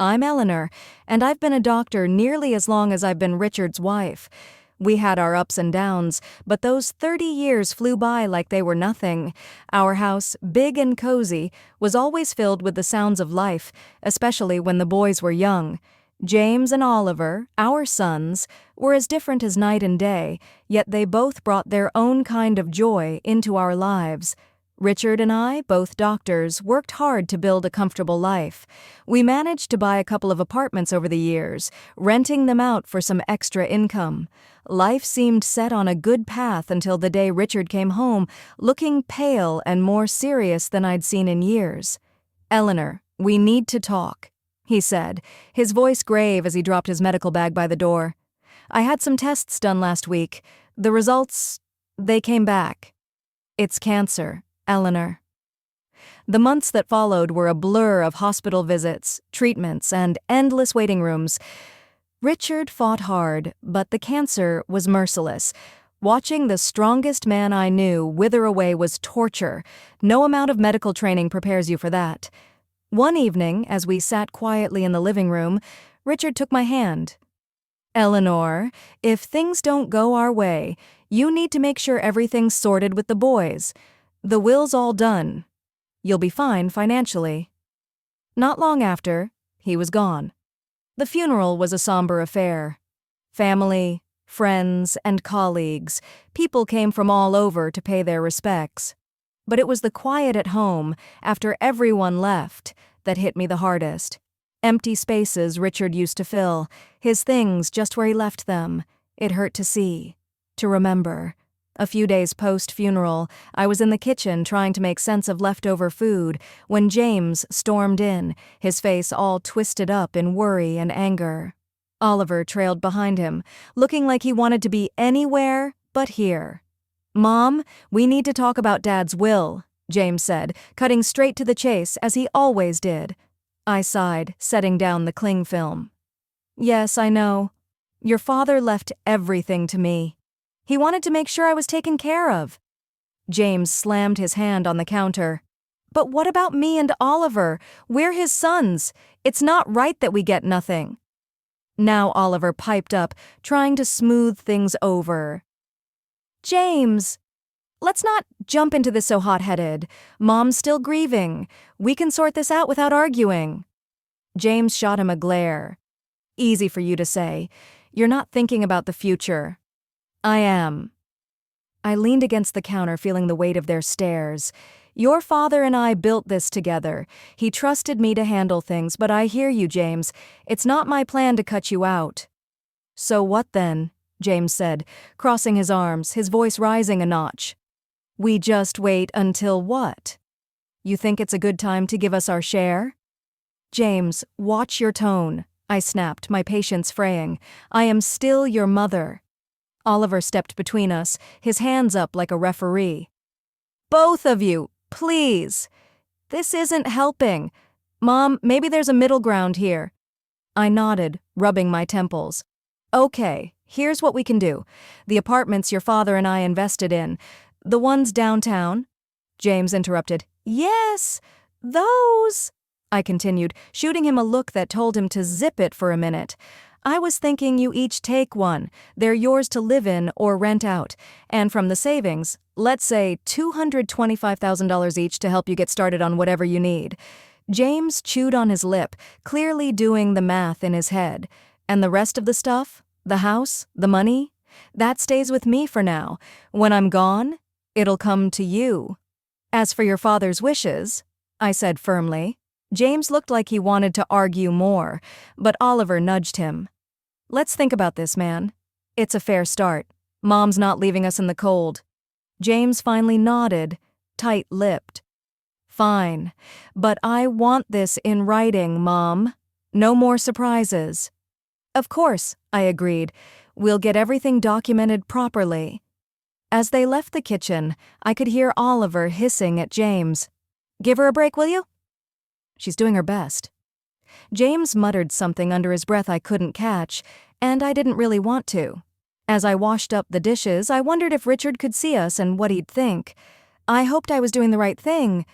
I'm Eleanor, and I've been a doctor nearly as long as I've been Richard's wife. We had our ups and downs, but those 30 years flew by like they were nothing. Our house, big and cozy, was always filled with the sounds of life, especially when the boys were young. James and Oliver, our sons, were as different as night and day, yet they both brought their own kind of joy into our lives. Richard and I, both doctors, worked hard to build a comfortable life. We managed to buy a couple of apartments over the years, renting them out for some extra income. Life seemed set on a good path until the day Richard came home, looking pale and more serious than I'd seen in years. "Eleanor, we need to talk," he said, his voice grave as he dropped his medical bag by the door. "I had some tests done last week. The results, they came back. It's cancer, Eleanor." The months that followed were a blur of hospital visits, treatments, and endless waiting rooms. Richard fought hard, but the cancer was merciless. Watching the strongest man I knew wither away was torture. No amount of medical training prepares you for that. One evening, as we sat quietly in the living room, Richard took my hand. "Eleanor, if things don't go our way, you need to make sure everything's sorted with the boys. The will's all done. You'll be fine financially." Not long after, he was gone. The funeral was a somber affair. Family, friends, and colleagues, people came from all over to pay their respects. But it was the quiet at home, after everyone left, that hit me the hardest. Empty spaces Richard used to fill, his things just where he left them. It hurt to see, to remember. A few days post-funeral, I was in the kitchen trying to make sense of leftover food when James stormed in, his face all twisted up in worry and anger. Oliver trailed behind him, looking like he wanted to be anywhere but here. "Mom, we need to talk about Dad's will," James said, cutting straight to the chase as he always did. I sighed, setting down the cling film. "Yes, I know. Your father left everything to me. He wanted to make sure I was taken care of." James slammed his hand on the counter. "But what about me and Oliver? We're his sons. It's not right that we get nothing." Now Oliver piped up, trying to smooth things over. "James, let's not jump into this so hot-headed. Mom's still grieving. We can sort this out without arguing." James shot him a glare. "Easy for you to say. You're not thinking about the future." "I am." I leaned against the counter, feeling the weight of their stares. "Your father and I built this together. He trusted me to handle things, but I hear you, James. It's not my plan to cut you out." "So what then?" James said, crossing his arms, his voice rising a notch. "We just wait until what? You think it's a good time to give us our share?" "James, watch your tone," I snapped, my patience fraying. "I am still your mother." Oliver stepped between us, his hands up like a referee. "Both of you, please. This isn't helping. Mom, maybe there's a middle ground here." I nodded, rubbing my temples. "Okay, here's what we can do. The apartments your father and I invested in, the ones downtown." James interrupted. "Yes, those," I continued, shooting him a look that told him to zip it for a minute. "I was thinking you each take one. They're yours to live in or rent out. And from the savings, let's say $225,000 each to help you get started on whatever you need." James chewed on his lip, clearly doing the math in his head. "And the rest of the stuff? The house? The money? That stays with me for now. When I'm gone, it'll come to you." "As for your father's wishes," I said firmly. James looked like he wanted to argue more, but Oliver nudged him. "Let's think about this, man. It's a fair start. Mom's not leaving us in the cold." James finally nodded, tight-lipped. "Fine, but I want this in writing, Mom. No more surprises." "Of course," I agreed. "We'll get everything documented properly." As they left the kitchen, I could hear Oliver hissing at James. "Give her a break, will you?" "She's doing her best." James muttered something under his breath I couldn't catch, and I didn't really want to. As I washed up the dishes, I wondered if Richard could see us and what he'd think. I hoped I was doing the right thing,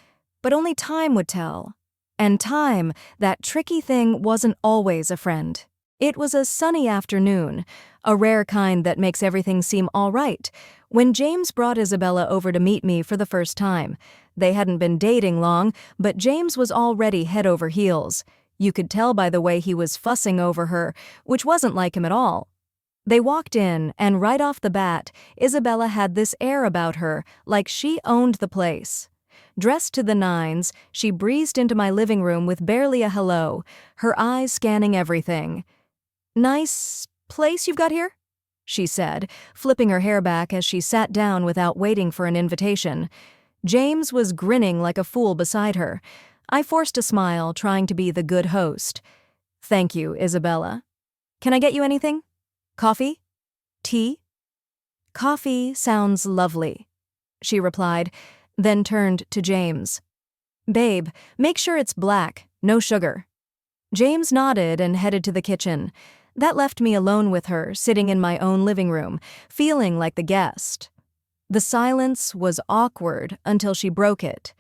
but only time would tell. And time, that tricky thing, wasn't always a friend. It was a sunny afternoon, a rare kind that makes everything seem all right, when James brought Isabella over to meet me for the first time. They hadn't been dating long, but James was already head over heels. You could tell by the way he was fussing over her, which wasn't like him at all. They walked in, and right off the bat, Isabella had this air about her, like she owned the place. Dressed to the nines, she breezed into my living room with barely a hello, her eyes scanning everything. "Nice place you've got here?" she said, flipping her hair back as she sat down without waiting for an invitation. James was grinning like a fool beside her. I forced a smile, trying to be the good host. "Thank you, Isabella. Can I get you anything? Coffee? Tea?" "Coffee sounds lovely," she replied, then turned to James. "Babe, make sure it's black, no sugar." James nodded and headed to the kitchen. That left me alone with her, sitting in my own living room, feeling like the guest. The silence was awkward until she broke it.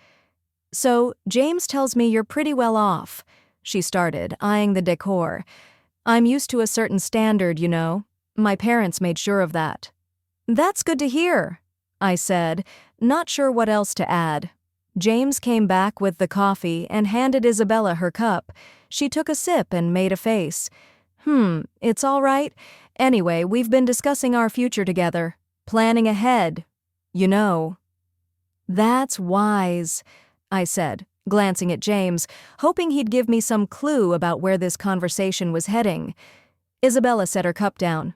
"So, James tells me you're pretty well off," she started, eyeing the decor. "I'm used to a certain standard, you know. My parents made sure of that." "That's good to hear," I said, not sure what else to add. James came back with the coffee and handed Isabella her cup. She took a sip and made a face. It's all right. Anyway, we've been discussing our future together, planning ahead, you know." "That's wise," I said, glancing at James, hoping he'd give me some clue about where this conversation was heading. Isabella set her cup down.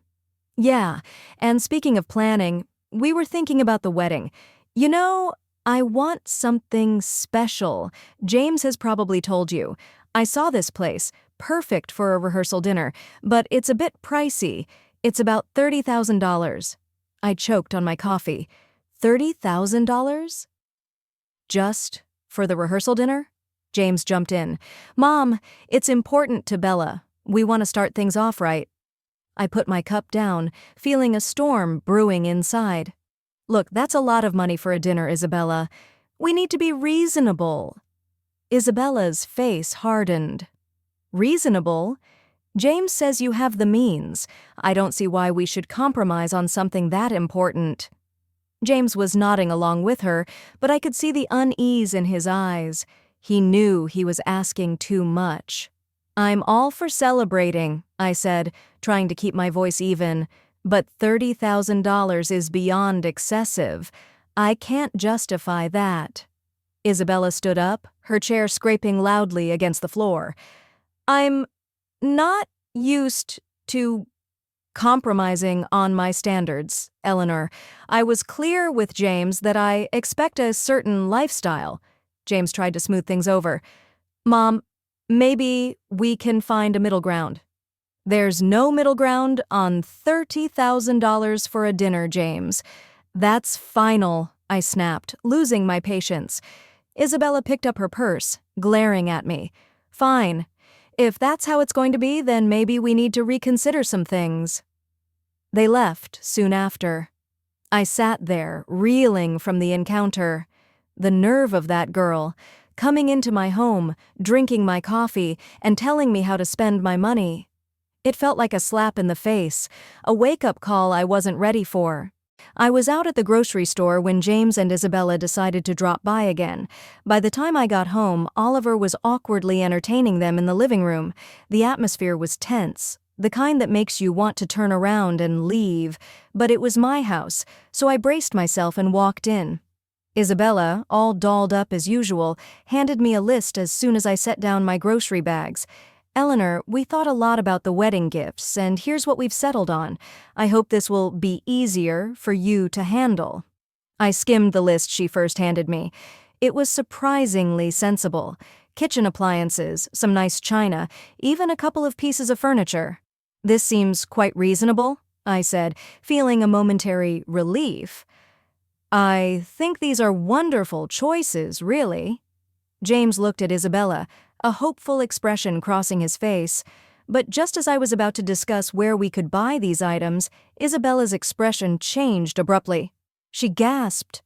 "Yeah, and speaking of planning, we were thinking about the wedding. You know, I want something special. James has probably told you. I saw this place, perfect for a rehearsal dinner, but it's a bit pricey. It's about $30,000. I choked on my coffee. $30,000? "Just for the rehearsal dinner?" James jumped in. "Mom, it's important to Bella. We want to start things off right." I put my cup down, feeling a storm brewing inside. "Look, that's a lot of money for a dinner, Isabella. We need to be reasonable." Isabella's face hardened. "Reasonable? James says you have the means. I don't see why we should compromise on something that important." James was nodding along with her, but I could see the unease in his eyes. He knew he was asking too much. "I'm all for celebrating," I said, trying to keep my voice even, "but $30,000 is beyond excessive. I can't justify that." Isabella stood up, her chair scraping loudly against the floor. "I'm not used to compromising on my standards, Eleanor. I was clear with James that I expect a certain lifestyle." James tried to smooth things over. "Mom, maybe we can find a middle ground." "There's no middle ground on $30,000 for a dinner, James. That's final," I snapped, losing my patience. Isabella picked up her purse, glaring at me. "Fine. If that's how it's going to be, then maybe we need to reconsider some things." They left soon after. I sat there, reeling from the encounter. The nerve of that girl, coming into my home, drinking my coffee, and telling me how to spend my money. It felt like a slap in the face, a wake-up call I wasn't ready for. I was out at the grocery store when James and Isabella decided to drop by again. By the time I got home, Oliver was awkwardly entertaining them in the living room. The atmosphere was tense, the kind that makes you want to turn around and leave. But it was my house, so I braced myself and walked in. Isabella, all dolled up as usual, handed me a list as soon as I set down my grocery bags. "Eleanor, we thought a lot about the wedding gifts, and here's what we've settled on. I hope this will be easier for you to handle." I skimmed the list she first handed me. It was surprisingly sensible. Kitchen appliances, some nice china, even a couple of pieces of furniture. "This seems quite reasonable," I said, feeling a momentary relief. "I think these are wonderful choices, really." James looked at Isabella, a hopeful expression crossing his face. But just as I was about to discuss where we could buy these items, Isabella's expression changed abruptly. She gasped.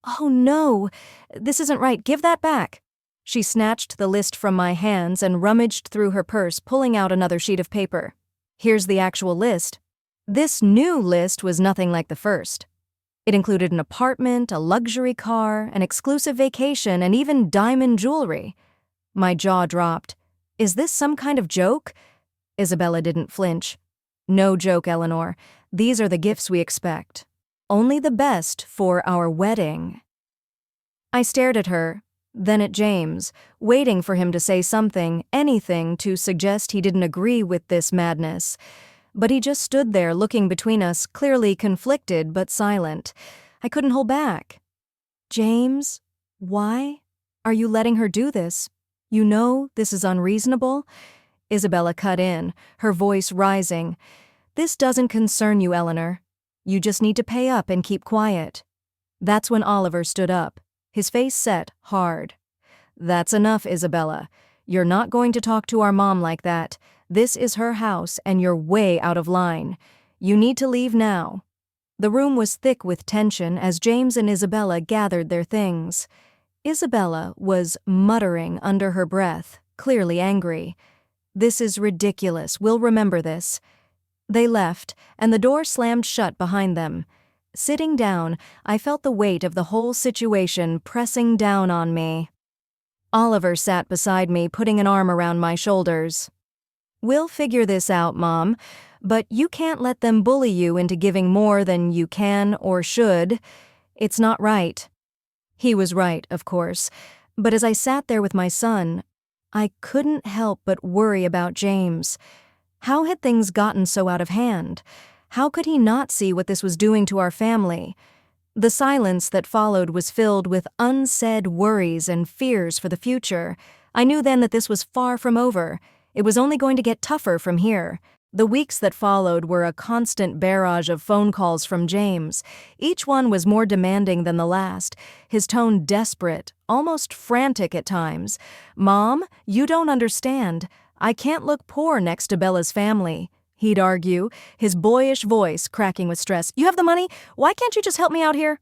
"Oh no, this isn't right. Give that back." She snatched the list from my hands and rummaged through her purse, pulling out another sheet of paper. Here's the actual list. This new list was nothing like the first. It included an apartment, a luxury car, an exclusive vacation, and even diamond jewelry. My jaw dropped. Is this some kind of joke? Isabella didn't flinch. No joke, Eleanor. These are the gifts we expect. Only the best for our wedding. I stared at her, then at James, waiting for him to say something, anything to suggest he didn't agree with this madness. But he just stood there looking between us, clearly conflicted but silent. I couldn't hold back. James, why are you letting her do this? You know this is unreasonable? Isabella cut in, her voice rising. This doesn't concern you, Eleanor. You just need to pay up and keep quiet. That's when Oliver stood up, his face set hard. That's enough, Isabella. You're not going to talk to our mom like that. This is her house and you're way out of line. You need to leave now. The room was thick with tension as James and Isabella gathered their things. Isabella was muttering under her breath, clearly angry. This is ridiculous. We'll remember this. They left, and the door slammed shut behind them. Sitting down, I felt the weight of the whole situation pressing down on me. Oliver sat beside me, putting an arm around my shoulders. We'll figure this out, Mom, but you can't let them bully you into giving more than you can or should. It's not right. He was right, of course, but as I sat there with my son, I couldn't help but worry about James. How had things gotten so out of hand? How could he not see what this was doing to our family? The silence that followed was filled with unsaid worries and fears for the future. I knew then that this was far from over. It was only going to get tougher from here. The weeks that followed were a constant barrage of phone calls from James. Each one was more demanding than the last, his tone desperate, almost frantic at times. Mom, you don't understand. I can't look poor next to Bella's family, he'd argue, his boyish voice cracking with stress. You have the money? Why can't you just help me out here?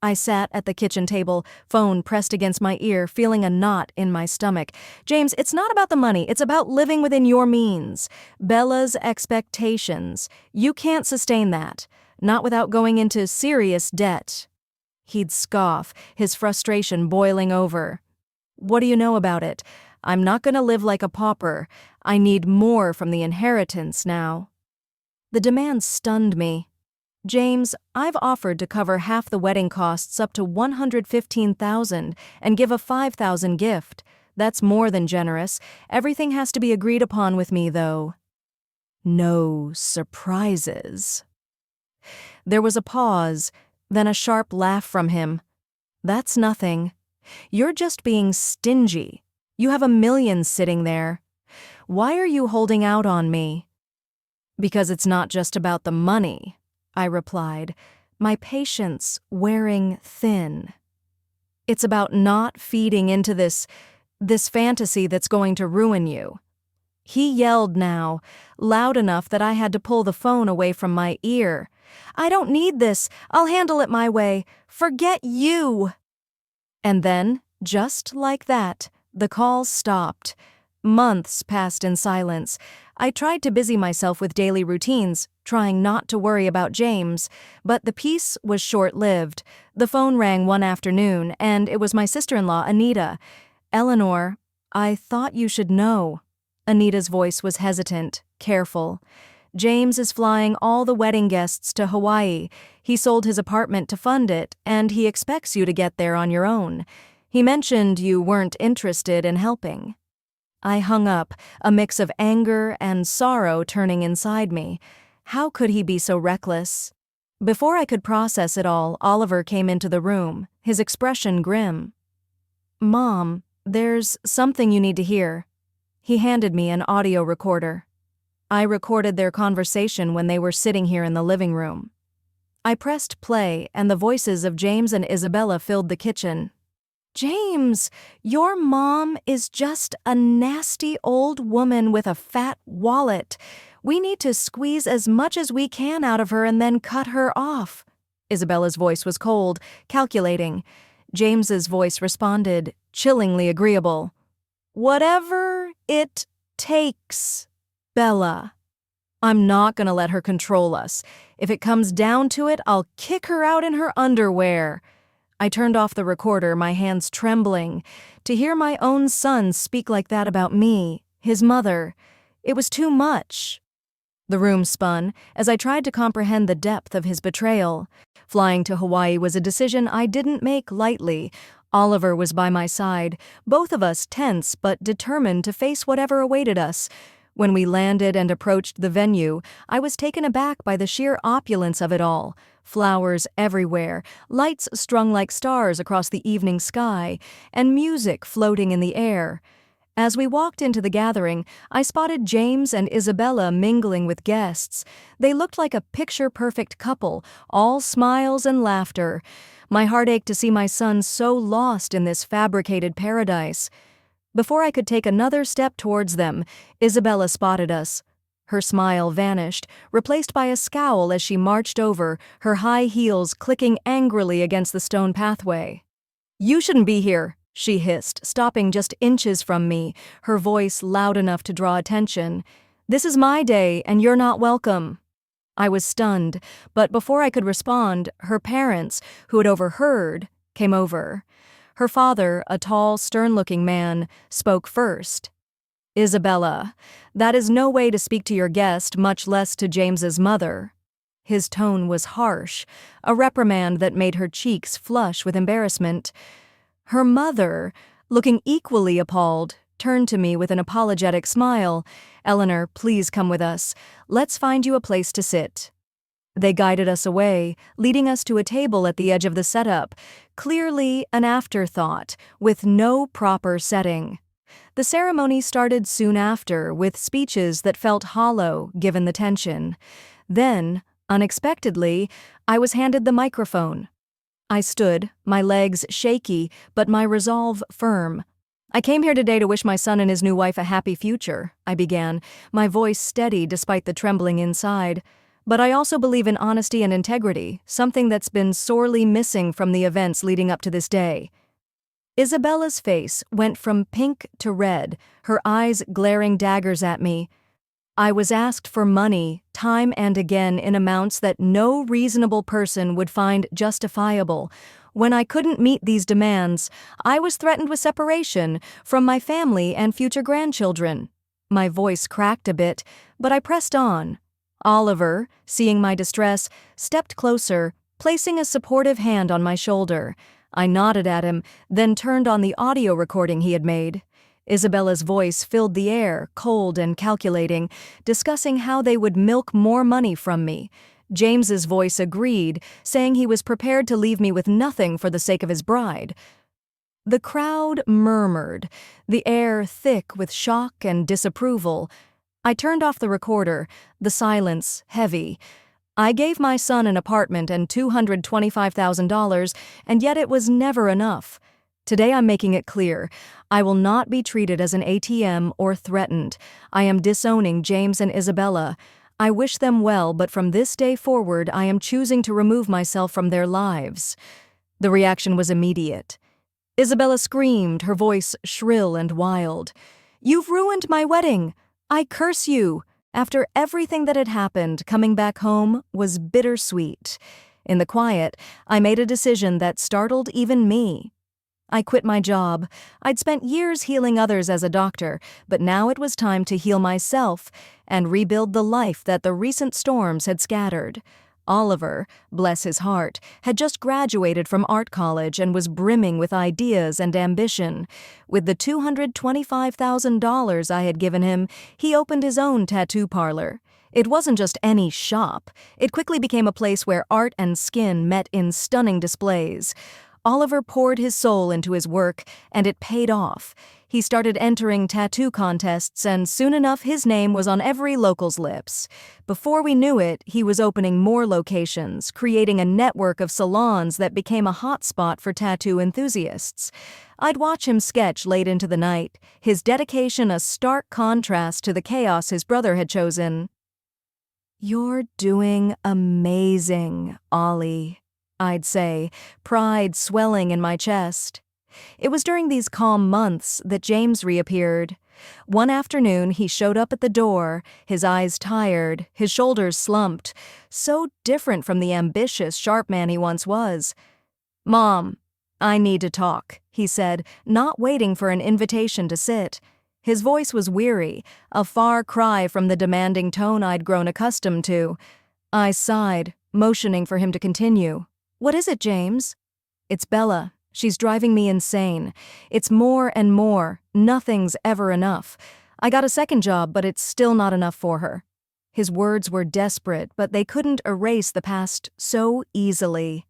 I sat at the kitchen table, phone pressed against my ear, feeling a knot in my stomach. James, it's not about the money. It's about living within your means. Bella's expectations. You can't sustain that. Not without going into serious debt. He'd scoff, his frustration boiling over. What do you know about it? I'm not going to live like a pauper. I need more from the inheritance now. The demand stunned me. James, I've offered to cover half the wedding costs up to $115,000 and give a $5,000 gift. That's more than generous. Everything has to be agreed upon with me, though. No surprises. There was a pause, then a sharp laugh from him. That's nothing. You're just being stingy. You have $1 million sitting there. Why are you holding out on me? Because it's not just about the money, I replied, my patience wearing thin. It's about not feeding into this fantasy that's going to ruin you. He yelled now, loud enough that I had to pull the phone away from my ear. I don't need this. I'll handle it my way. Forget you. And then, just like that, the call stopped. Months passed in silence. I tried to busy myself with daily routines, trying not to worry about James, but the peace was short-lived. The phone rang one afternoon, and it was my sister-in-law, Anita. Eleanor, I thought you should know. Anita's voice was hesitant, careful. James is flying all the wedding guests to Hawaii. He sold his apartment to fund it, and he expects you to get there on your own. He mentioned you weren't interested in helping. I hung up, a mix of anger and sorrow turning inside me. How could he be so reckless? Before I could process it all, Oliver came into the room, his expression grim. Mom, there's something you need to hear. He handed me an audio recorder. I recorded their conversation when they were sitting here in the living room. I pressed play, and the voices of James and Isabella filled the kitchen. James, your mom is just a nasty old woman with a fat wallet. We need to squeeze as much as we can out of her and then cut her off. Isabella's voice was cold, calculating. James's voice responded, chillingly agreeable. Whatever it takes, Bella. I'm not gonna let her control us. If it comes down to it, I'll kick her out in her underwear. I turned off the recorder, my hands trembling. To hear my own son speak like that about me, his mother, it was too much. The room spun as I tried to comprehend the depth of his betrayal. Flying to Hawaii was a decision I didn't make lightly. Oliver was by my side, both of us tense but determined to face whatever awaited us. When we landed and approached the venue, I was taken aback by the sheer opulence of it all. Flowers everywhere, lights strung like stars across the evening sky, and music floating in the air. As we walked into the gathering, I spotted James and Isabella mingling with guests. They looked like a picture-perfect couple, all smiles and laughter. My heart ached to see my son so lost in this fabricated paradise. Before I could take another step towards them, Isabella spotted us. Her smile vanished, replaced by a scowl as she marched over, her high heels clicking angrily against the stone pathway. "You shouldn't be here," she hissed, stopping just inches from me, her voice loud enough to draw attention. "This is my day, and you're not welcome." I was stunned, but before I could respond, her parents, who had overheard, came over. Her father, a tall, stern-looking man, spoke first. "Isabella, that is no way to speak to your guest, much less to James's mother." His tone was harsh, a reprimand that made her cheeks flush with embarrassment. Her mother, looking equally appalled, turned to me with an apologetic smile. "Eleanor, please come with us. Let's find you a place to sit." They guided us away, leading us to a table at the edge of the setup, clearly an afterthought, with no proper setting. The ceremony started soon after, with speeches that felt hollow given the tension. Then, unexpectedly, I was handed the microphone. I stood, my legs shaky, but my resolve firm. "I came here today to wish my son and his new wife a happy future," I began, my voice steady despite the trembling inside. "But I also believe in honesty and integrity, something that's been sorely missing from the events leading up to this day." Isabella's face went from pink to red, her eyes glaring daggers at me. "I was asked for money, time and again, in amounts that no reasonable person would find justifiable. When I couldn't meet these demands, I was threatened with separation from my family and future grandchildren." My voice cracked a bit, but I pressed on. Oliver, seeing my distress, stepped closer, placing a supportive hand on my shoulder. I nodded at him, then turned on the audio recording he had made. Isabella's voice filled the air, cold and calculating, discussing how they would milk more money from me. James's voice agreed, saying he was prepared to leave me with nothing for the sake of his bride. The crowd murmured, the air thick with shock and disapproval. I turned off the recorder, the silence heavy. I gave my son an apartment and $225,000, and yet it was never enough. Today I'm making it clear. I will not be treated as an ATM or threatened. I am disowning James and Isabella. I wish them well, but from this day forward I am choosing to remove myself from their lives. The reaction was immediate. Isabella screamed, her voice shrill and wild. "You've ruined my wedding! I curse you!" After everything that had happened, coming back home was bittersweet. In the quiet, I made a decision that startled even me. I quit my job. I'd spent years healing others as a doctor, but now it was time to heal myself and rebuild the life that the recent storms had scattered. Oliver, bless his heart, had just graduated from art college and was brimming with ideas and ambition. With the $225,000 I had given him, he opened his own tattoo parlor. It wasn't just any shop. It quickly became a place where art and skin met in stunning displays. Oliver poured his soul into his work, and it paid off. He started entering tattoo contests, and soon enough his name was on every local's lips. Before we knew it, he was opening more locations, creating a network of salons that became a hotspot for tattoo enthusiasts. I'd watch him sketch late into the night, his dedication a stark contrast to the chaos his brother had chosen. "You're doing amazing, Ollie," I'd say, pride swelling in my chest. It was during these calm months that James reappeared. One afternoon, he showed up at the door, his eyes tired, his shoulders slumped, so different from the ambitious, sharp man he once was. "Mom, I need to talk," he said, not waiting for an invitation to sit. His voice was weary, a far cry from the demanding tone I'd grown accustomed to. I sighed, motioning for him to continue. "What is it, James?" "It's Bella. She's driving me insane. It's more and more. Nothing's ever enough. I got a second job, but it's still not enough for her." His words were desperate, but they couldn't erase the past so easily.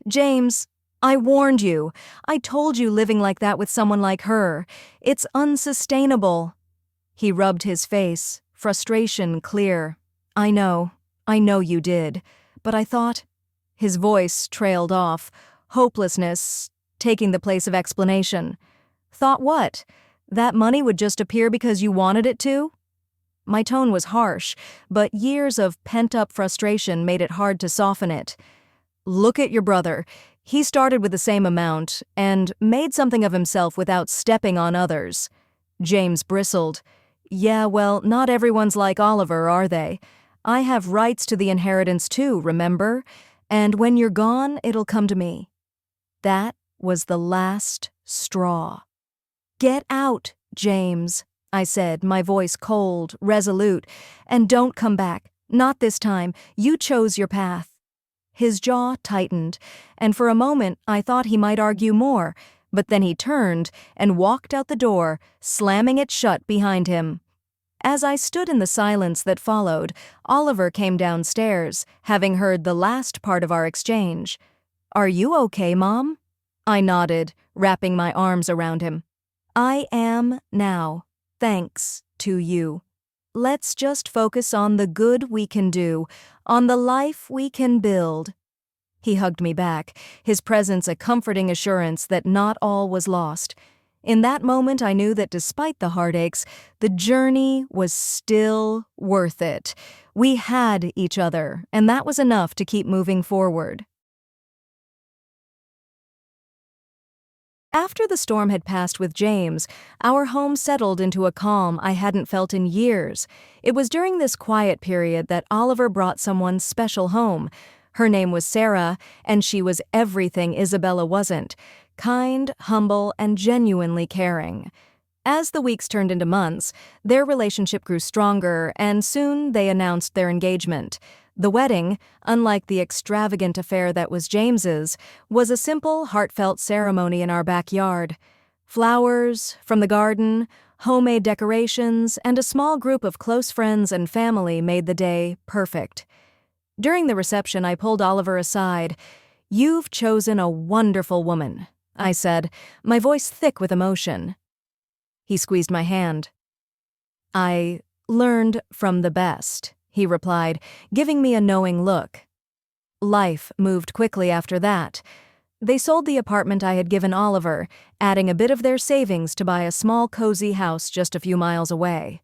"James, I warned you. I told you living like that with someone like her. It's unsustainable." He rubbed his face, frustration clear. I know you did. But I thought—" His voice trailed off, hopelessness taking the place of explanation. "Thought what? That money would just appear because you wanted it to?" My tone was harsh, but years of pent-up frustration made it hard to soften it. "Look at your brother. He started with the same amount and made something of himself without stepping on others." James bristled. "Yeah, well, not everyone's like Oliver, are they? I have rights to the inheritance too, remember? And when you're gone, it'll come to me." That was the last straw. "Get out, James," I said, my voice cold, resolute, "and don't come back. Not this time. You chose your path." His jaw tightened, and for a moment I thought he might argue more, but then he turned and walked out the door, slamming it shut behind him. As I stood in the silence that followed, Oliver came downstairs, having heard the last part of our exchange. "Are you okay, Mom?" I nodded, wrapping my arms around him. "I am now, thanks to you. Let's just focus on the good we can do, on the life we can build." He hugged me back, his presence a comforting assurance that not all was lost. In that moment, I knew that despite the heartaches, the journey was still worth it. We had each other, and that was enough to keep moving forward. After the storm had passed with James, our home settled into a calm I hadn't felt in years. It was during this quiet period that Oliver brought someone special home. Her name was Sarah, and she was everything Isabella wasn't: kind, humble, and genuinely caring. As the weeks turned into months, their relationship grew stronger, and soon they announced their engagement. The wedding, unlike the extravagant affair that was James's, was a simple, heartfelt ceremony in our backyard. Flowers from the garden, homemade decorations, and a small group of close friends and family made the day perfect. During the reception, I pulled Oliver aside. "You've chosen a wonderful woman," I said, my voice thick with emotion. He squeezed my hand. "I learned from the best," he replied, giving me a knowing look. Life moved quickly after that. They sold the apartment I had given Oliver, adding a bit of their savings to buy a small cozy house just a few miles away.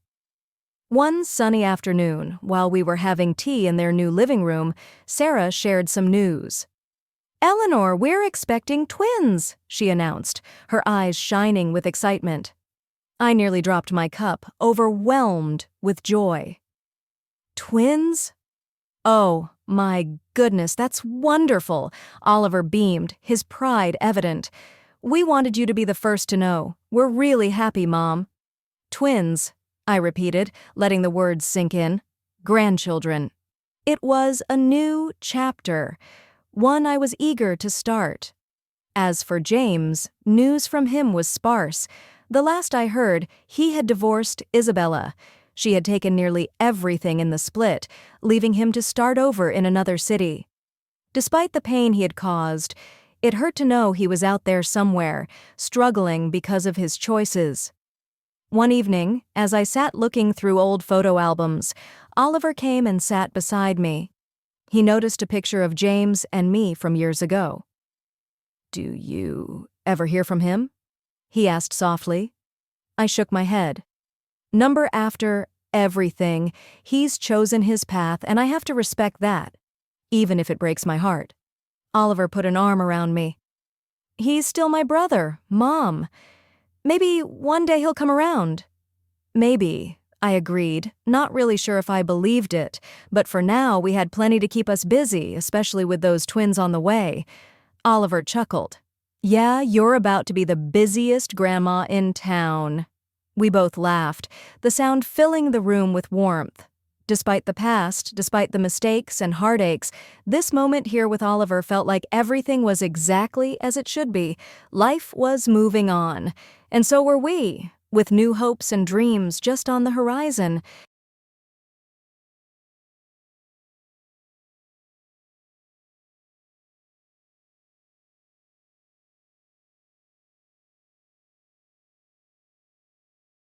One sunny afternoon, while we were having tea in their new living room, Sarah shared some news. "Eleanor, we're expecting twins," she announced, her eyes shining with excitement. I nearly dropped my cup, overwhelmed with joy. "Twins? Oh, my goodness, that's wonderful," Oliver beamed, his pride evident. "We wanted you to be the first to know. We're really happy, Mom." "Twins," I repeated, letting the words sink in. "Grandchildren." It was a new chapter, one I was eager to start. As for James, news from him was sparse. The last I heard, he had divorced Isabella. She had taken nearly everything in the split, leaving him to start over in another city. Despite the pain he had caused, it hurt to know he was out there somewhere, struggling because of his choices. One evening, as I sat looking through old photo albums, Oliver came and sat beside me. He noticed a picture of James and me from years ago. "Do you ever hear from him?" he asked softly. I shook my head. "Number after everything, he's chosen his path, and I have to respect that, even if it breaks my heart." Oliver put an arm around me. He's still my brother, Mom. Maybe one day he'll come around. Maybe, I agreed, not really sure if I believed it, but for now we had plenty to keep us busy, especially with those twins on the way. Oliver chuckled. Yeah, you're about to be the busiest grandma in town. We both laughed, the sound filling the room with warmth. Despite the past, despite the mistakes and heartaches, this moment here with Oliver felt like everything was exactly as it should be. Life was moving on. And so were we, with new hopes and dreams just on the horizon.